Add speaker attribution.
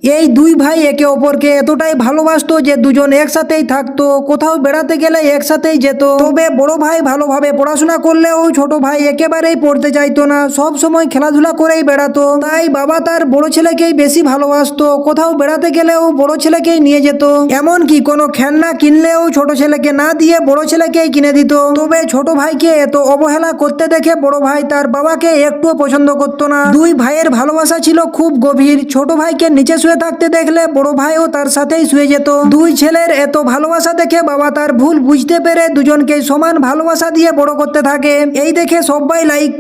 Speaker 1: এই দুই ভাই একে অপরকে এতটাই ভালোবাসতো যে দুজন একসাথেই থাকতো, কোথাও বেড়াতে গেলে একসাথেই যেত। তবে বড় ভাই ভালোভাবে পড়াশোনা করলেও ছোট ভাই একেবারেই পড়তে চাইতো না, সব সময় খেলাধুলা করেই বেড়াতো। তাই বাবা তার বড় ছেলেকেই বেশি ভালোবাসতো, কোথাও বেড়াতে গেলেও বড় ছেলেকেই নিয়ে যেত। এমনকি কোনো খেলনা কিনলেও ছোট ছেলেকে না দিয়ে বড় ছেলেকেই কিনে দিত। তবে ছোট ভাইকে এত অবহেলা করতে দেখে বড় ভাই তার বাবাকে একটুও পছন্দ করতো না। দুই ভাইয়ের ভালোবাসা ছিল খুব গভীর। ছোট ভাইকে নিচে শুয়ে থাকতে দেখলে বড় ভাইও তার সাথেই শুয়ে যেত। দুই ছেলের এত ভালোবাসা দেখে বাবা তার ভুল বুঝতে পেরে দুজনকে সমান ভালোবাসা দিয়ে বড় করতে থাকে। এই দেখে সবাই লাইক